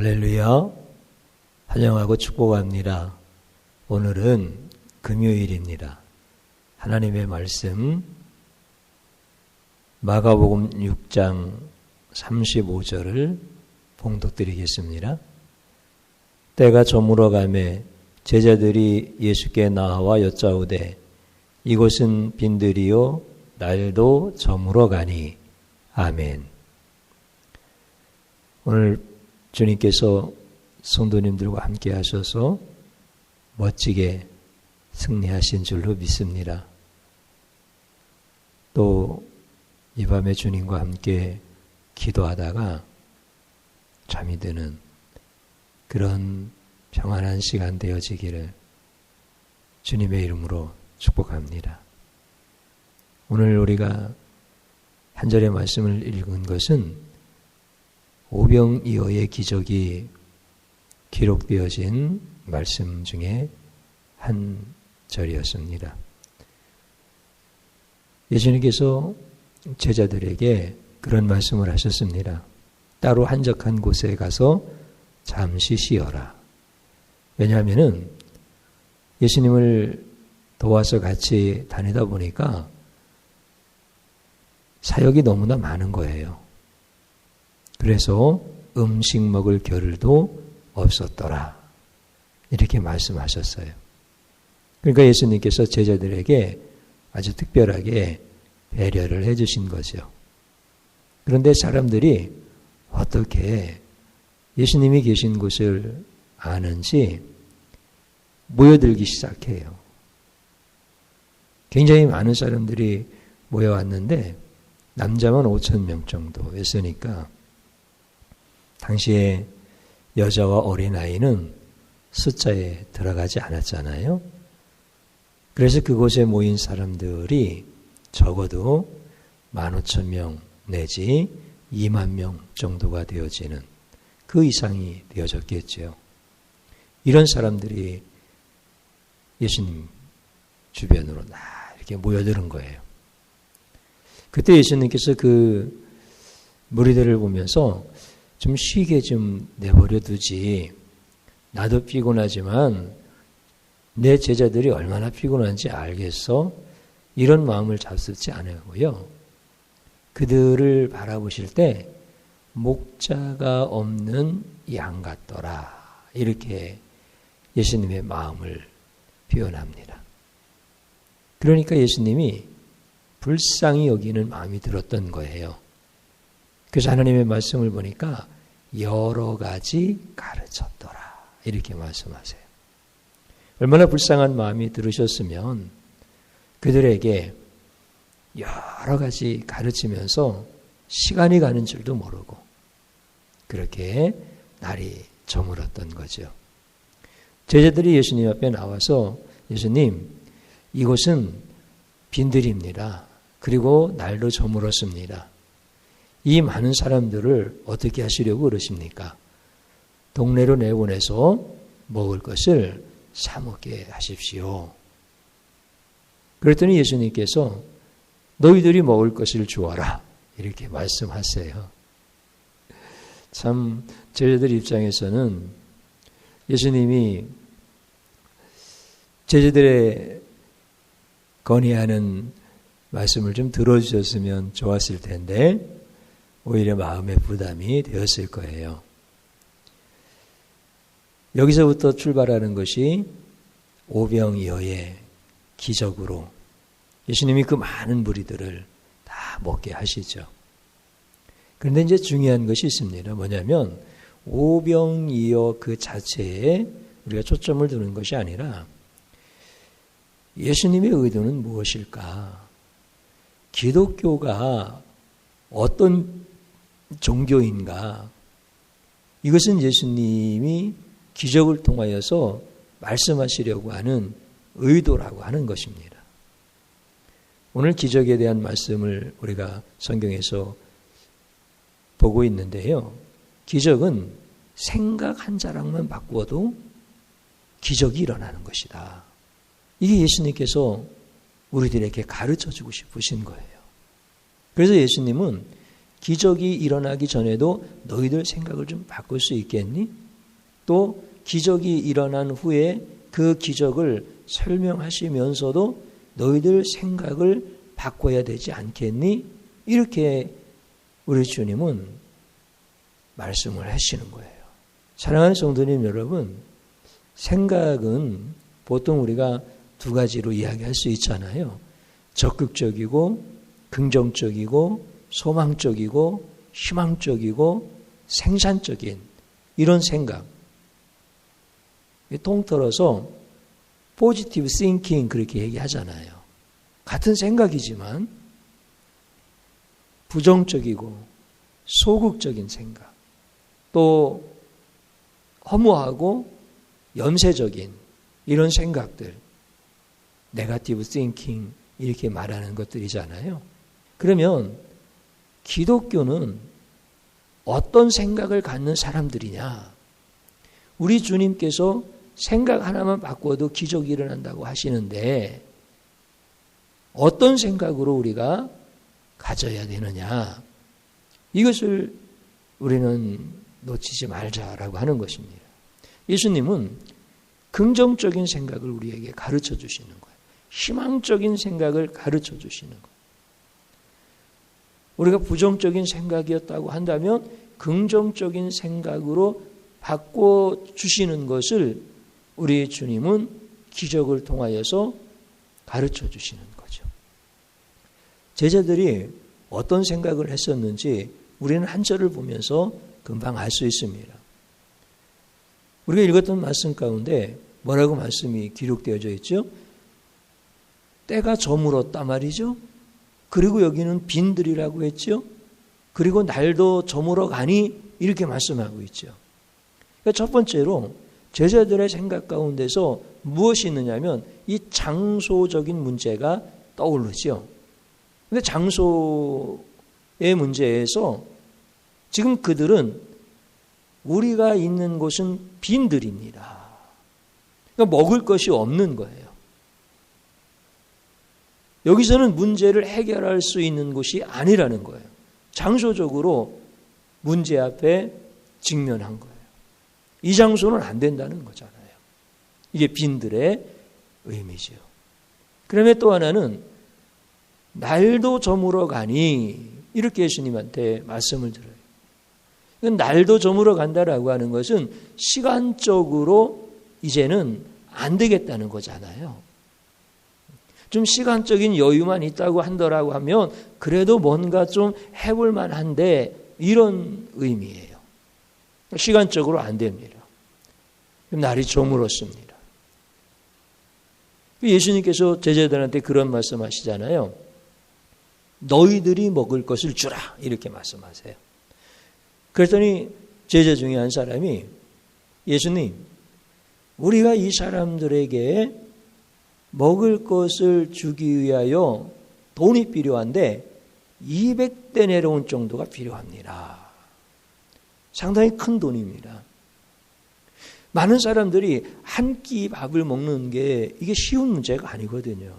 할렐루야, 환영하고 축복합니다. 오늘은 금요일입니다. 하나님의 말씀 마가복음 6장 35절을 봉독드리겠습니다. 때가 저물어 가매 제자들이 예수께 나와 여짜오되 이곳은 빈들이요 날도 저물어 가니. 아멘. 오늘 주님께서 성도님들과 함께 하셔서 멋지게 승리하신 줄로 믿습니다. 또 이 밤에 주님과 함께 기도하다가 잠이 드는 그런 평안한 시간 되어지기를 주님의 이름으로 축복합니다. 오늘 우리가 한 절의 말씀을 읽은 것은 오병이어의 기적이 기록되어진 말씀 중에 한 절이었습니다. 예수님께서 제자들에게 그런 말씀을 하셨습니다. 따로 한적한 곳에 가서 잠시 쉬어라. 왜냐하면 예수님을 도와서 같이 다니다 보니까 사역이 너무나 많은 거예요. 그래서 음식 먹을 겨를도 없었더라. 이렇게 말씀하셨어요. 그러니까 예수님께서 제자들에게 아주 특별하게 배려를 해주신 거죠. 그런데 사람들이 어떻게 예수님이 계신 곳을 아는지 모여들기 시작해요. 굉장히 많은 사람들이 모여왔는데 남자만 5,000명 정도였으니까 당시에 여자와 어린아이는 숫자에 들어가지 않았잖아요. 그래서 그곳에 모인 사람들이 적어도 15,000명 내지 2만 명 정도가 되어지는 그 이상이 되어졌겠죠. 이런 사람들이 예수님 주변으로 이렇게 모여드는 거예요. 그때 예수님께서 그 무리들을 보면서 좀 쉬게 좀 내버려 두지. 나도 피곤하지만 내 제자들이 얼마나 피곤한지 알겠어? 이런 마음을 잡수지 않고요. 그들을 바라보실 때 목자가 없는 양 같더라. 이렇게 예수님의 마음을 표현합니다. 그러니까 예수님이 불쌍히 여기는 마음이 들었던 거예요. 그래서 하나님의 말씀을 보니까 여러 가지 가르쳤더라. 이렇게 말씀하세요. 얼마나 불쌍한 마음이 들으셨으면 그들에게 여러 가지 가르치면서 시간이 가는 줄도 모르고 그렇게 날이 저물었던 거죠. 제자들이 예수님 앞에 나와서 예수님, 이곳은 빈들입니다. 그리고 날도 저물었습니다. 이 많은 사람들을 어떻게 하시려고 그러십니까? 동네로 내보내서 먹을 것을 사 먹게 하십시오. 그랬더니 예수님께서 너희들이 먹을 것을 주어라. 이렇게 말씀하세요. 참 제자들 입장에서는 예수님이 제자들의 건의하는 말씀을 좀 들어주셨으면 좋았을 텐데 오히려 마음의 부담이 되었을 거예요. 여기서부터 출발하는 것이 오병이어의 기적으로 예수님이 그 많은 무리들을 다 먹게 하시죠. 그런데 이제 중요한 것이 있습니다. 뭐냐면 오병이어 그 자체에 우리가 초점을 두는 것이 아니라 예수님의 의도는 무엇일까? 기독교가 어떤 종교인가? 이것은 예수님이 기적을 통하여서 말씀하시려고 하는 의도라고 하는 것입니다. 오늘 기적에 대한 말씀을 우리가 성경에서 보고 있는데요. 기적은 생각 한 자락만 바꾸어도 기적이 일어나는 것이다. 이게 예수님께서 우리들에게 가르쳐주고 싶으신 거예요. 그래서 예수님은 기적이 일어나기 전에도 너희들 생각을 좀 바꿀 수 있겠니? 또 기적이 일어난 후에 그 기적을 설명하시면서도 너희들 생각을 바꿔야 되지 않겠니? 이렇게 우리 주님은 말씀을 하시는 거예요. 사랑하는 성도님 여러분, 생각은 보통 우리가 두 가지로 이야기할 수 있잖아요. 적극적이고 긍정적이고 소망적이고 희망적이고 생산적인 이런 생각. 통틀어서 포지티브 싱킹 그렇게 얘기하잖아요. 같은 생각이지만 부정적이고 소극적인 생각, 또 허무하고 염세적인 이런 생각들, 네거티브 싱킹 이렇게 말하는 것들이잖아요. 그러면 기독교는 어떤 생각을 갖는 사람들이냐? 우리 주님께서 생각 하나만 바꿔도 기적이 일어난다고 하시는데 어떤 생각으로 우리가 가져야 되느냐? 이것을 우리는 놓치지 말자라고 하는 것입니다. 예수님은 긍정적인 생각을 우리에게 가르쳐 주시는 거예요. 희망적인 생각을 가르쳐 주시는 거예요. 우리가 부정적인 생각이었다고 한다면 긍정적인 생각으로 바꿔주시는 것을 우리 주님은 기적을 통하여서 가르쳐 주시는 거죠. 제자들이 어떤 생각을 했었는지 우리는 한 절을 보면서 금방 알 수 있습니다. 우리가 읽었던 말씀 가운데 뭐라고 말씀이 기록되어져 있죠? 때가 저물었다 말이죠. 그리고 여기는 빈들이라고 했죠. 그리고 날도 저물어 가니 이렇게 말씀하고 있죠. 그러니까 첫 번째로 제자들의 생각 가운데서 무엇이 있느냐면 이 장소적인 문제가 떠오르죠. 그런데 장소의 문제에서 지금 그들은 우리가 있는 곳은 빈들입니다. 그러니까 먹을 것이 없는 거예요. 여기서는 문제를 해결할 수 있는 곳이 아니라는 거예요. 장소적으로 문제 앞에 직면한 거예요. 이 장소는 안 된다는 거잖아요. 이게 빈들의 의미죠. 그다음에 또 하나는 날도 저물어 가니 이렇게 예수님한테 말씀을 드려요. 날도 저물어 간다라고 하는 것은 시간적으로 이제는 안 되겠다는 거잖아요. 좀 시간적인 여유만 있다고 한다라고 하면 그래도 뭔가 좀 해볼 만한데 이런 의미예요. 시간적으로 안 됩니다. 날이 저물었습니다. 예수님께서 제자들한테 그런 말씀하시잖아요. 너희들이 먹을 것을 주라 이렇게 말씀하세요. 그랬더니 제자 중에 한 사람이 예수님, 우리가 이 사람들에게 먹을 것을 주기 위하여 돈이 필요한데 200데나리온 정도가 필요합니다. 상당히 큰 돈입니다. 많은 사람들이 한 끼 밥을 먹는 게 이게 쉬운 문제가 아니거든요.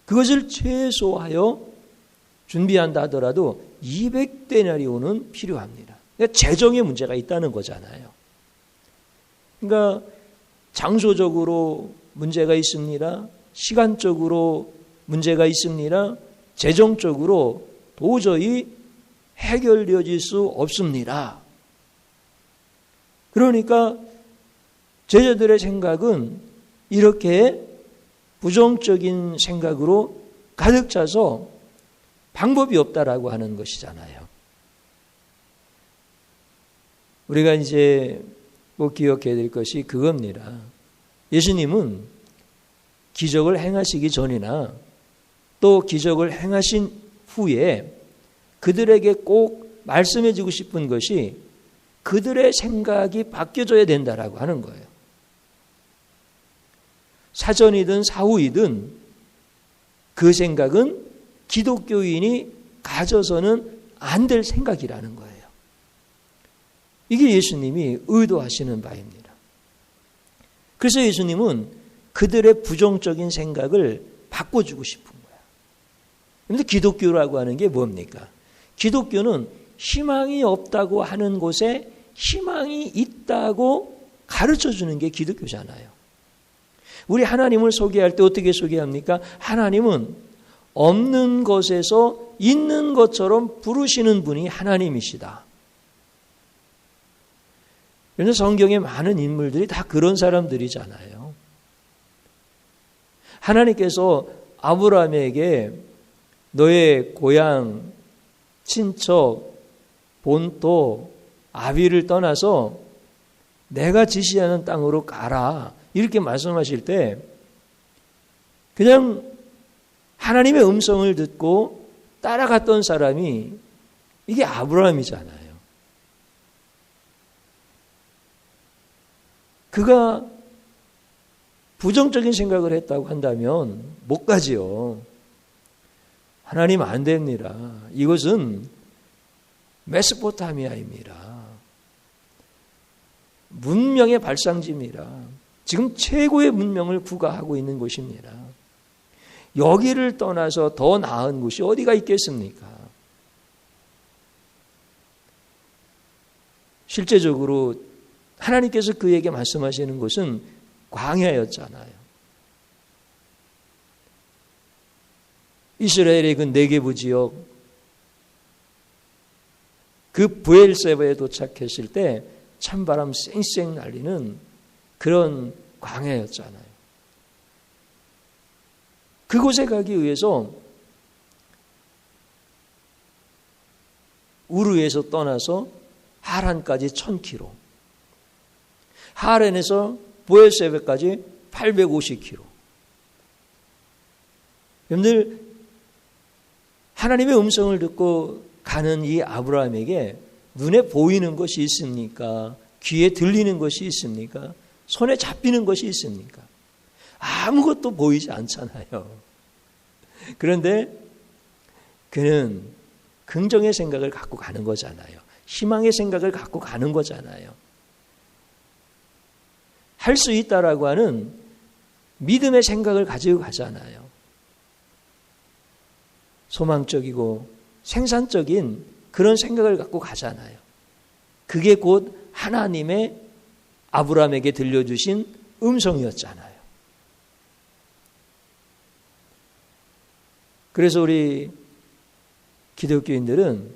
그것을 최소화하여 준비한다 하더라도 200데나리온은 필요합니다. 그러니까 재정의 문제가 있다는 거잖아요. 그러니까 장소적으로 문제가 있습니다. 시간적으로 문제가 있습니다. 재정적으로 도저히 해결되어질 수 없습니다. 그러니까 제자들의 생각은 이렇게 부정적인 생각으로 가득 차서 방법이 없다라고 하는 것이잖아요. 우리가 이제 꼭 기억해야 될 것이 그겁니다. 예수님은 기적을 행하시기 전이나 또 기적을 행하신 후에 그들에게 꼭 말씀해 주고 싶은 것이 그들의 생각이 바뀌어져야 된다라고 하는 거예요. 사전이든 사후이든 그 생각은 기독교인이 가져서는 안 될 생각이라는 거예요. 이게 예수님이 의도하시는 바입니다. 그래서 예수님은 그들의 부정적인 생각을 바꿔주고 싶은 거예요. 그런데 기독교라고 하는 게 뭡니까? 기독교는 희망이 없다고 하는 곳에 희망이 있다고 가르쳐 주는 게 기독교잖아요. 우리 하나님을 소개할 때 어떻게 소개합니까? 하나님은 없는 것에서 있는 것처럼 부르시는 분이 하나님이시다. 그래서 성경에 많은 인물들이 다 그런 사람들이잖아요. 하나님께서 아브라함에게 너의 고향, 친척, 본토, 아비를 떠나서 내가 지시하는 땅으로 가라. 이렇게 말씀하실 때 그냥 하나님의 음성을 듣고 따라갔던 사람이 이게 아브라함이잖아요. 그가 부정적인 생각을 했다고 한다면 못 가지요. 하나님 안 됩니다. 이것은 메소포타미아입니다. 문명의 발상지입니다. 지금 최고의 문명을 구가하고 있는 곳입니다. 여기를 떠나서 더 나은 곳이 어디가 있겠습니까? 실제적으로 하나님께서 그에게 말씀하시는 곳은 광야였잖아요. 이스라엘의 그 네게부 지역, 그 브엘세바에 도착했을 때 찬바람 쌩쌩 날리는 그런 광야였잖아요. 그곳에 가기 위해서 우르에서 떠나서 하란까지 1000km, 하란에서 브엘세바까지 850km. 여러분들 하나님의 음성을 듣고 가는 이 아브라함에게 눈에 보이는 것이 있습니까? 귀에 들리는 것이 있습니까? 손에 잡히는 것이 있습니까? 아무것도 보이지 않잖아요. 그런데 그는 긍정의 생각을 갖고 가는 거잖아요. 희망의 생각을 갖고 가는 거잖아요. 할 수 있다라고 하는 믿음의 생각을 가지고 가잖아요. 소망적이고 생산적인 그런 생각을 갖고 가잖아요. 그게 곧 하나님의 아브라함에게 들려주신 음성이었잖아요. 그래서 우리 기독교인들은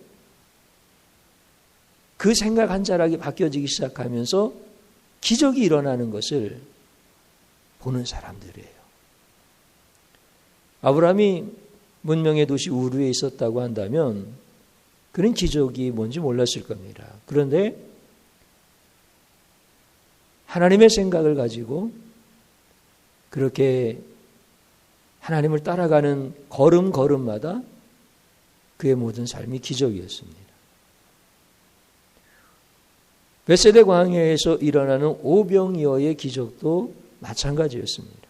그 생각 한 자락이 바뀌어지기 시작하면서 기적이 일어나는 것을 보는 사람들이에요. 아브라함이 문명의 도시 우르에 있었다고 한다면 그런 기적이 뭔지 몰랐을 겁니다. 그런데 하나님의 생각을 가지고 그렇게 하나님을 따라가는 걸음걸음마다 그의 모든 삶이 기적이었습니다. 벳세다 광야에서 일어나는 오병이어의 기적도 마찬가지였습니다.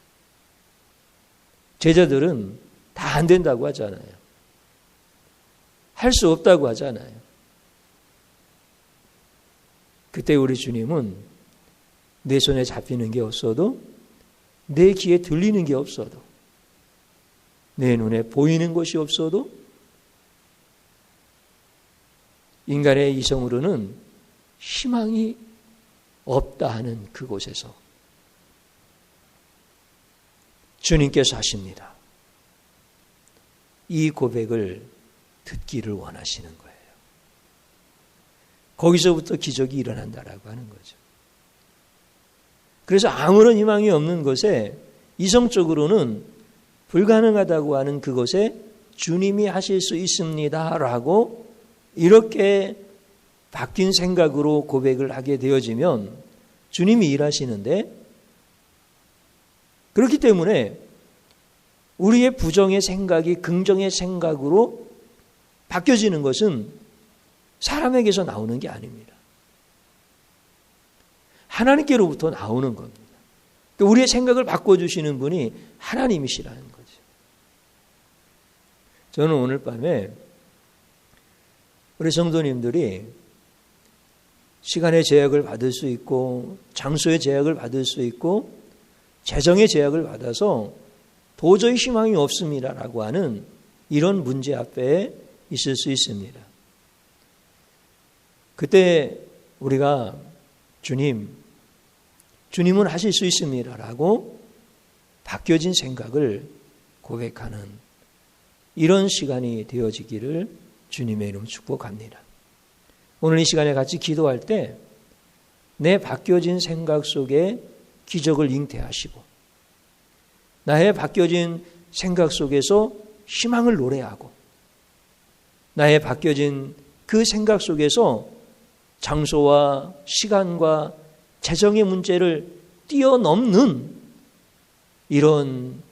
제자들은 다 안 된다고 하잖아요. 할 수 없다고 하잖아요. 그때 우리 주님은 내 손에 잡히는 게 없어도, 내 귀에 들리는 게 없어도, 내 눈에 보이는 것이 없어도 인간의 이성으로는 희망이 없다 하는 그곳에서 주님께서 하십니다. 이 고백을 듣기를 원하시는 거예요. 거기서부터 기적이 일어난다라고 하는 거죠. 그래서 아무런 희망이 없는 것에 이성적으로는 불가능하다고 하는 그것에 주님이 하실 수 있습니다라고 이렇게 바뀐 생각으로 고백을 하게 되어지면 주님이 일하시는데, 그렇기 때문에 우리의 부정의 생각이 긍정의 생각으로 바뀌어지는 것은 사람에게서 나오는 게 아닙니다. 하나님께로부터 나오는 겁니다. 우리의 생각을 바꿔주시는 분이 하나님이시라는 거죠. 저는 오늘 밤에 우리 성도님들이 시간의 제약을 받을 수 있고 장소의 제약을 받을 수 있고 재정의 제약을 받아서 도저히 희망이 없습니다라고 하는 이런 문제 앞에 있을 수 있습니다. 그때 우리가 주님은 하실 수 있습니다 라고 바뀌어진 생각을 고백하는 이런 시간이 되어지기를 주님의 이름 축복합니다. 오늘 이 시간에 같이 기도할 때 내 바뀌어진 생각 속에 기적을 잉태하시고 나의 바뀌어진 생각 속에서 희망을 노래하고 나의 바뀌어진 그 생각 속에서 장소와 시간과 재정의 문제를 뛰어넘는 이런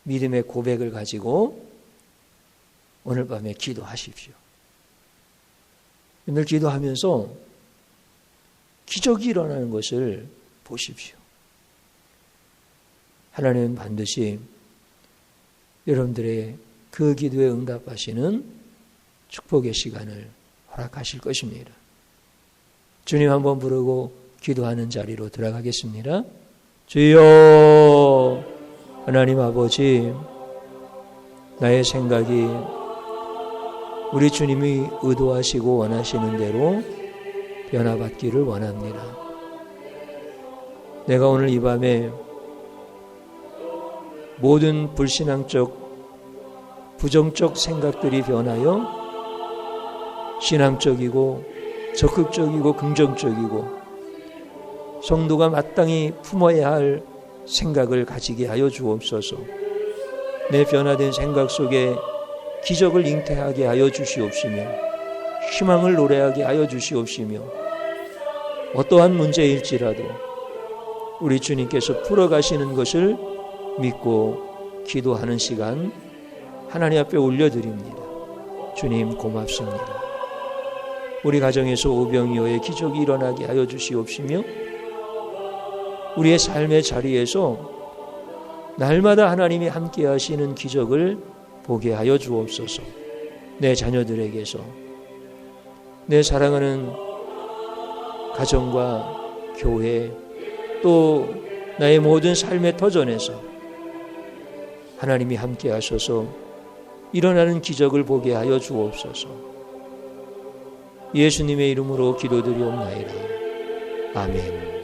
믿음의 고백을 가지고 오늘 밤에 기도하십시오. 오늘 기도하면서 기적이 일어나는 것을 보십시오. 하나님은 반드시 여러분들의 그 기도에 응답하시는 축복의 시간을 허락하실 것입니다. 주님 한번 부르고 기도하는 자리로 들어가겠습니다. 주여, 하나님 아버지, 나의 생각이 우리 주님이 의도하시고 원하시는 대로 변화받기를 원합니다. 내가 오늘 이 밤에 모든 불신앙적, 부정적 생각들이 변하여 신앙적이고 적극적이고 긍정적이고 성도가 마땅히 품어야 할 생각을 가지게 하여 주옵소서. 내 변화된 생각 속에 기적을 잉태하게 하여 주시옵시며 희망을 노래하게 하여 주시옵시며 어떠한 문제일지라도 우리 주님께서 풀어가시는 것을 믿고 기도하는 시간 하나님 앞에 올려드립니다. 주님 고맙습니다. 우리 가정에서 오병이어의 기적이 일어나게 하여 주시옵시며 우리의 삶의 자리에서 날마다 하나님이 함께 하시는 기적을 보게 하여 주옵소서. 내 자녀들에게서 내 사랑하는 가정과 교회 또 나의 모든 삶의 터전에서 하나님이 함께 하셔서 일어나는 기적을 보게 하여 주옵소서. 예수님의 이름으로 기도드리옵나이다. 아멘.